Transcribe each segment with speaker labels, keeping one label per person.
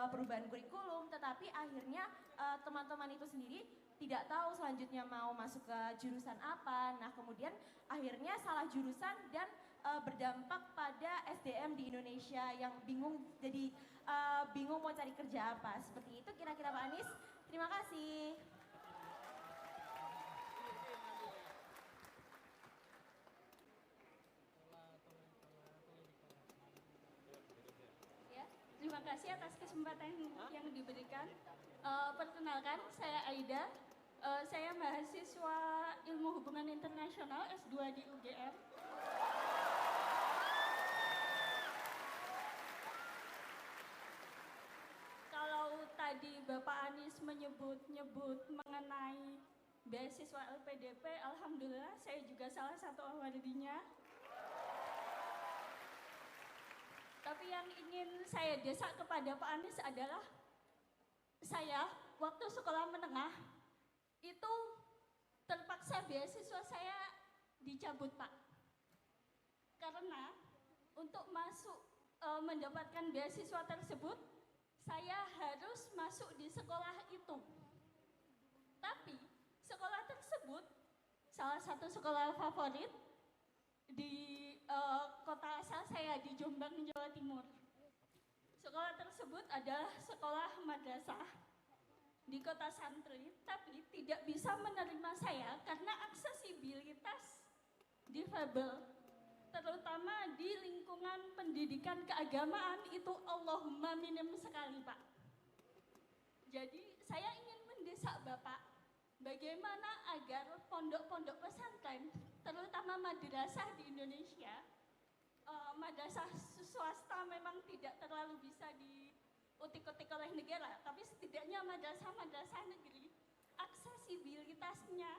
Speaker 1: perubahan kurikulum, tetapi akhirnya teman-teman itu sendiri tidak tahu selanjutnya mau masuk ke jurusan apa. Nah kemudian akhirnya salah jurusan dan berdampak pada SDM di Indonesia yang bingung, jadi bingung mau cari kerja apa. Seperti itu kira-kira Pak Anies. Terima kasih.
Speaker 2: Terima kasih atas kesempatan yang diberikan. Perkenalkan, saya Aida. Saya mahasiswa Ilmu Hubungan Internasional S2 di UGM. Kalau tadi Bapak Anies menyebut mengenai beasiswa LPDP, alhamdulillah saya juga salah satu awardinya. Tapi yang ingin saya desak kepada Pak Anies adalah saya waktu sekolah menengah itu terpaksa beasiswa saya dicabut Pak. Karena untuk masuk mendapatkan beasiswa tersebut saya harus masuk di sekolah itu. Tapi sekolah tersebut salah satu sekolah favorit di kota asal saya di Jombang, Jawa Timur. Sekolah tersebut adalah sekolah madrasah di kota santri, tapi tidak bisa menerima saya karena aksesibilitas difabel, terutama di lingkungan pendidikan keagamaan itu Allahumma minim sekali Pak. Jadi saya ingin mendesak Bapak, bagaimana agar pondok-pondok pesantren, terutama madrasah di Indonesia, madrasah swasta memang tidak terlalu bisa diutik-utik oleh negara, tapi setidaknya madrasah-madrasah negeri, aksesibilitasnya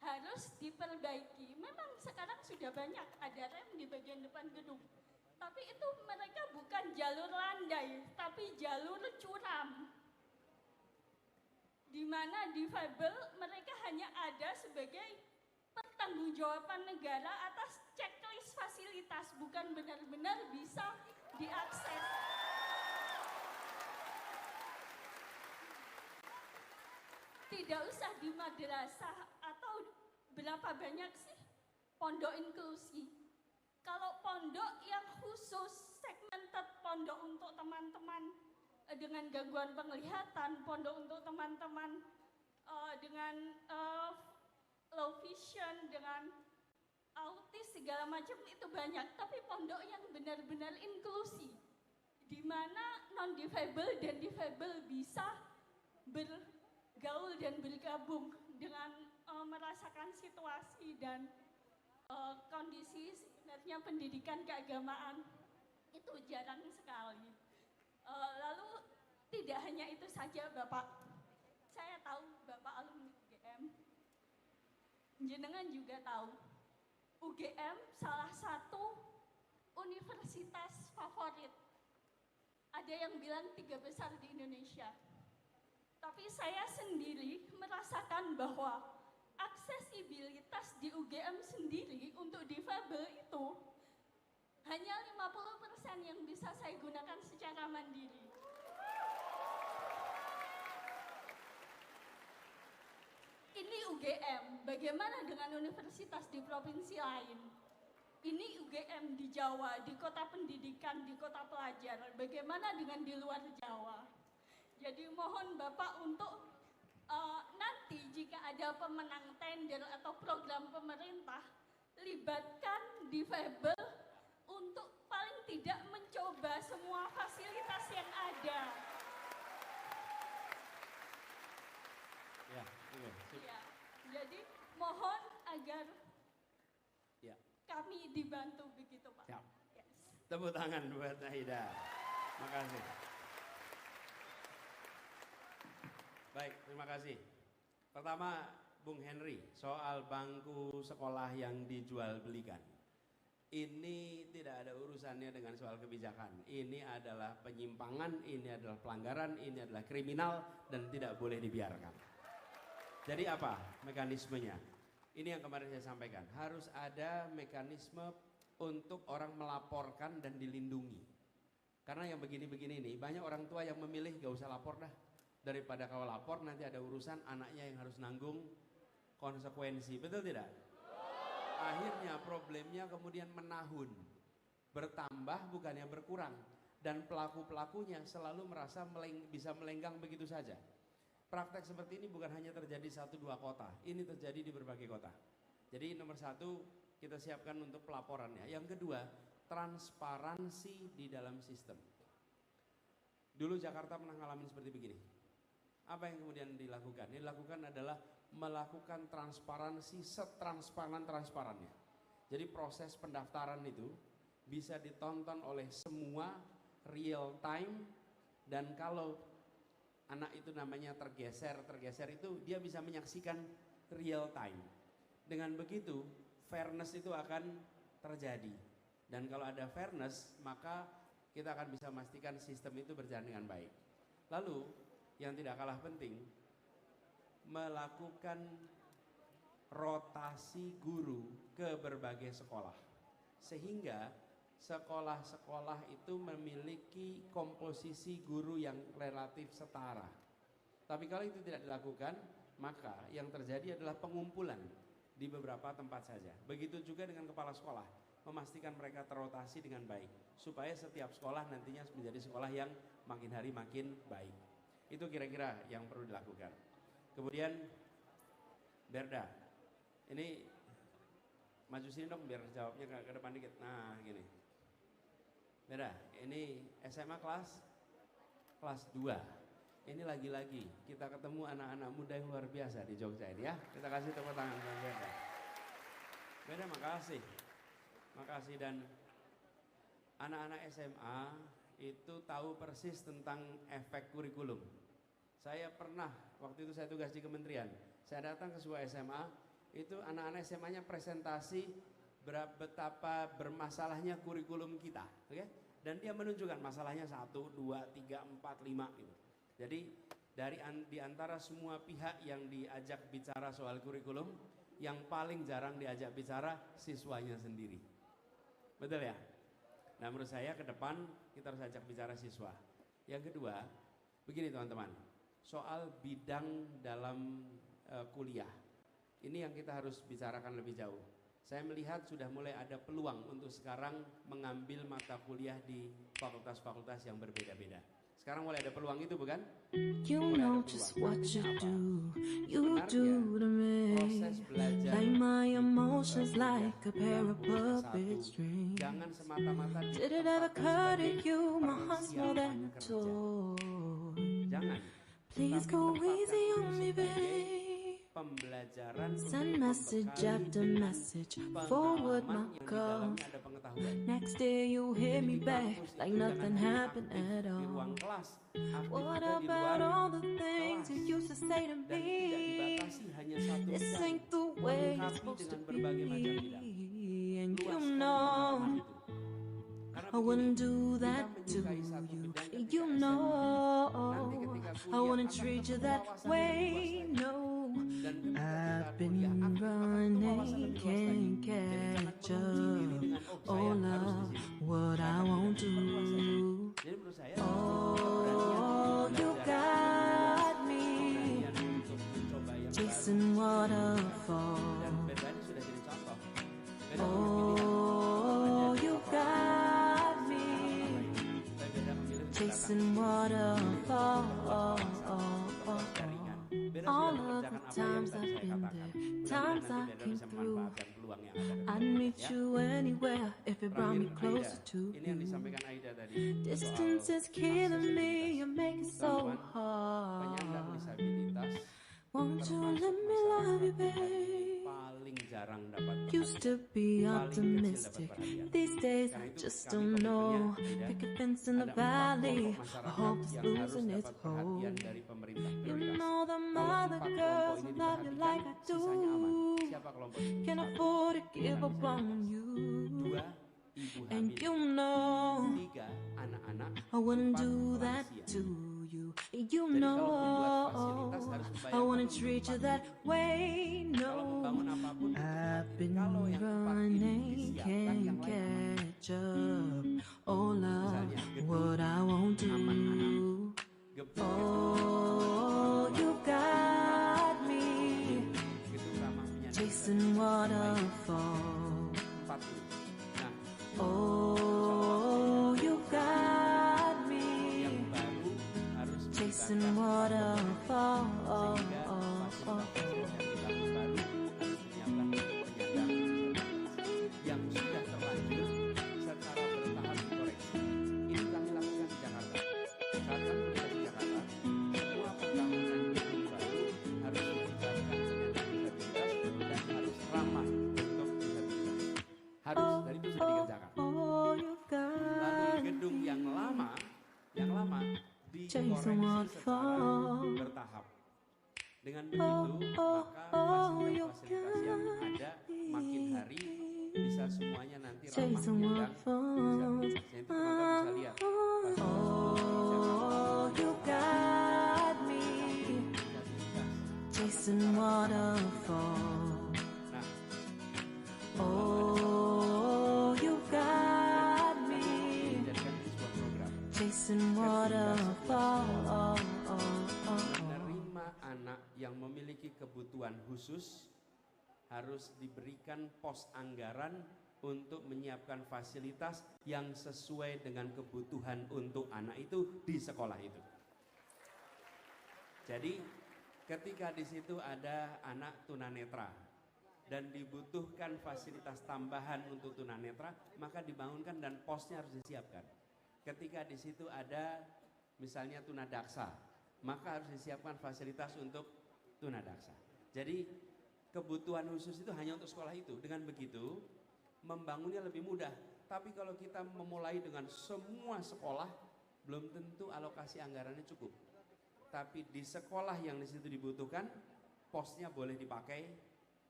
Speaker 2: harus diperbaiki. Memang sekarang sudah banyak, ada rem di bagian depan gedung, tapi itu mereka bukan jalur landai, tapi jalur curam, di mana difabel mereka hanya ada sebagai pertanggungjawaban negara atas checklist fasilitas, bukan benar-benar bisa diakses. Tidak usah di madrasah atau berapa banyak sih pondok inklusi. Kalau pondok yang khusus segmented, pondok untuk teman-teman dengan gangguan penglihatan, pondok untuk teman-teman dengan low vision, dengan autis segala macam itu banyak. Tapi pondok yang benar-benar inklusi, di mana non-difabel dan difabel bisa bergaul dan bergabung dengan merasakan situasi dan kondisi sebenarnya pendidikan keagamaan, itu jarang sekali. Lalu tidak hanya itu saja Bapak, saya tahu Bapak alumni UGM, jenengan juga tahu UGM salah satu universitas favorit. Ada yang bilang 3 besar di Indonesia. Tapi saya sendiri merasakan bahwa aksesibilitas di UGM sendiri untuk difabel itu hanya 50% yang bisa saya gunakan secara mandiri. Ini UGM, bagaimana dengan universitas di provinsi lain? Ini UGM di Jawa, di kota pendidikan, di kota pelajar. Bagaimana dengan di luar Jawa? Jadi mohon Bapak untuk nanti jika ada pemenang tender atau program pemerintah, libatkan difabel untuk paling tidak mencoba semua fasilitas yang ada.
Speaker 3: Ya,
Speaker 2: ya. Jadi mohon agar kami dibantu begitu Pak.
Speaker 3: Siap. Yes. Tepuk tangan buat Aida. Makasih. Baik, terima kasih. Pertama, Bung Henry, soal bangku sekolah yang dijual belikan. Ini tidak ada urusannya dengan soal kebijakan. Ini adalah penyimpangan, ini adalah pelanggaran, ini adalah kriminal dan tidak boleh dibiarkan. Jadi apa mekanismenya? Ini yang kemarin saya sampaikan. Harus ada mekanisme untuk orang melaporkan dan dilindungi. Karena yang begini-begini ini banyak orang tua yang memilih gak usah lapor dah. Daripada kalau lapor nanti ada urusan anaknya yang harus nanggung konsekuensi. Betul tidak? Akhirnya problemnya kemudian menahun. Bertambah bukannya berkurang. Dan pelaku-pelakunya selalu merasa bisa melenggang begitu saja. Praktek seperti ini bukan hanya terjadi 1-2 kota. Ini terjadi di berbagai kota. Jadi nomor 1 kita siapkan untuk pelaporannya. Yang kedua, transparansi di dalam sistem. Dulu Jakarta pernah ngalamin seperti begini. Apa yang kemudian dilakukan? Yang dilakukan adalah melakukan transparansi setransparan-transparannya. Jadi proses pendaftaran itu bisa ditonton oleh semua real time, dan kalau anak itu namanya tergeser itu dia bisa menyaksikan real time. Dengan begitu fairness itu akan terjadi, dan kalau ada fairness maka kita akan bisa memastikan sistem itu berjalan dengan baik. Lalu yang tidak kalah penting, melakukan rotasi guru ke berbagai sekolah, sehingga sekolah-sekolah itu memiliki komposisi guru yang relatif setara. Tapi kalau itu tidak dilakukan, maka yang terjadi adalah pengumpulan di beberapa tempat saja. Begitu juga dengan kepala sekolah, memastikan mereka terrotasi dengan baik, supaya setiap sekolah nantinya menjadi sekolah yang makin hari makin baik. Itu kira-kira yang perlu dilakukan. Kemudian Berda, ini maju sini dong biar jawabnya ke depan dikit. Nah gini, Berda, ini SMA kelas 2. Ini lagi-lagi kita ketemu anak-anak muda yang luar biasa di Jogja ini ya. Kita kasih tepuk tangan buat Berda. Berda, makasih, dan anak-anak SMA itu tahu persis tentang efek kurikulum. Saya pernah, waktu itu saya tugas di kementerian, saya datang ke sebuah SMA, itu anak-anak SMA-nya presentasi betapa bermasalahnya kurikulum kita, okay? Dan dia menunjukkan masalahnya 1, 2, 3, 4, 5 gitu. Jadi di antara semua pihak yang diajak bicara soal kurikulum, yang paling jarang diajak bicara siswanya sendiri. Betul ya? Nah menurut saya ke depan kita harus ajak bicara siswa. Yang kedua, begini teman-teman, soal bidang dalam kuliah. Ini yang kita harus bicarakan lebih jauh. Saya melihat sudah mulai ada peluang untuk sekarang mengambil mata kuliah di fakultas-fakultas yang berbeda-beda. Sekarang mulai ada peluang itu bukan?
Speaker 4: You know just what you do, you do to me. Like my emotions like a pair of puppet strings.
Speaker 3: Jangan semata-mata
Speaker 4: Did it ever occur to you my heart's more than a toy?
Speaker 3: Jangan.
Speaker 4: Please go easy on me, babe.
Speaker 3: Pembelajaran
Speaker 4: Send message after message, forward my call. Next day you hit me back like nothing happened at all. What about all the things you used to say to me? This ain't the way it's supposed to be. And you know I wouldn't do that to you. You know I wouldn't treat you that way. No, I've been running, can't catch up. Oh love, what I won't do. Oh, you got me chasing waterfalls. Oh, you got me chasing waterfalls. All of the times I've been there, times I came through, I'd meet you anywhere if it brought me closer to you. Distance is killing me, you make it so hard. Won't you let me love you, babe? Used to be optimistic, these days I just don't know. Pick a fence in the valley, I hope it's losing its hold. You know the other girls who love you like I do, can't afford to give up on you. And you know I wouldn't do that to you. You know I wouldn't treat you that way. No, I've been running, can't catch up. Oh love, what
Speaker 3: dikoreksi secara bertahap. Dengan begitu, maka fasilitas-fasilitas yang ada makin hari bisa semuanya nanti ramah penyandang disabilitas. Itu teman-teman bisa lihat.
Speaker 4: You got me chasing waterfall.
Speaker 3: Nah,
Speaker 4: Oh, you got me
Speaker 3: jadikan ini sebuah program.
Speaker 4: chasing waterfall.
Speaker 3: Menerima anak yang memiliki kebutuhan khusus harus diberikan pos anggaran untuk menyiapkan fasilitas yang sesuai dengan kebutuhan untuk anak itu di sekolah itu. Jadi ketika di situ ada anak tunanetra dan dibutuhkan fasilitas tambahan untuk tunanetra, maka dibangunkan dan posnya harus disiapkan. Ketika di situ ada misalnya tunadaksa, maka harus disiapkan fasilitas untuk tunadaksa. Jadi kebutuhan khusus itu hanya untuk sekolah itu. Dengan begitu membangunnya lebih mudah. Tapi kalau kita memulai dengan semua sekolah, belum tentu alokasi anggarannya cukup. Tapi di sekolah yang di situ dibutuhkan, posnya boleh dipakai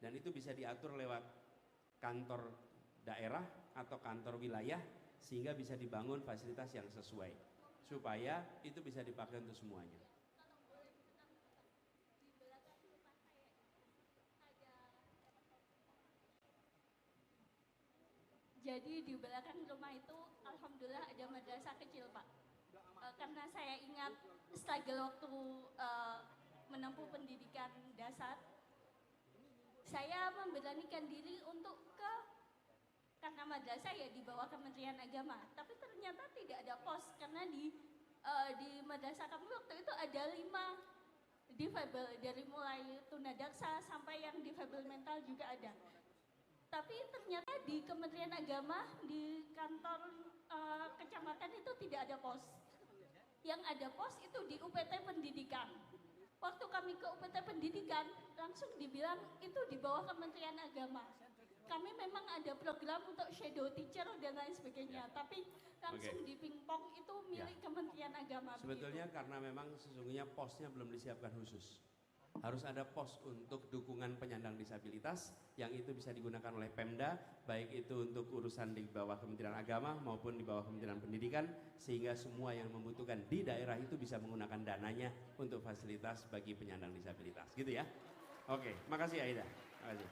Speaker 3: dan itu bisa diatur lewat kantor daerah atau kantor wilayah sehingga bisa dibangun fasilitas yang sesuai supaya itu bisa dipakai untuk semuanya.
Speaker 2: Jadi di belakang rumah itu alhamdulillah ada madrasah kecil, Pak. Karena saya ingat struggle waktu menempuh pendidikan dasar, saya memberanikan diri untuk karena madrasah ya di bawah Kementerian Agama, tapi ternyata tidak ada pos karena di madrasah kami waktu itu ada 5 difabel, dari mulai tunadaksa sampai yang difabel mental juga ada. Tapi ternyata di Kementerian Agama, di kantor kecamatan itu tidak ada pos. Yang ada pos itu di UPT Pendidikan. Waktu kami ke UPT Pendidikan, langsung dibilang itu di bawah Kementerian Agama. Kami memang ada program untuk shadow teacher dan lain sebagainya, tapi langsung di pingpong itu milik Kementerian Agama.
Speaker 3: Sebetulnya begitu. Karena memang sesungguhnya posnya belum disiapkan khusus. Harus ada pos untuk dukungan penyandang disabilitas yang itu bisa digunakan oleh Pemda, baik itu untuk urusan di bawah Kementerian Agama maupun di bawah Kementerian Pendidikan, sehingga semua yang membutuhkan di daerah itu bisa menggunakan dananya untuk fasilitas bagi penyandang disabilitas, gitu ya. Oke, makasih Aida. Makasih.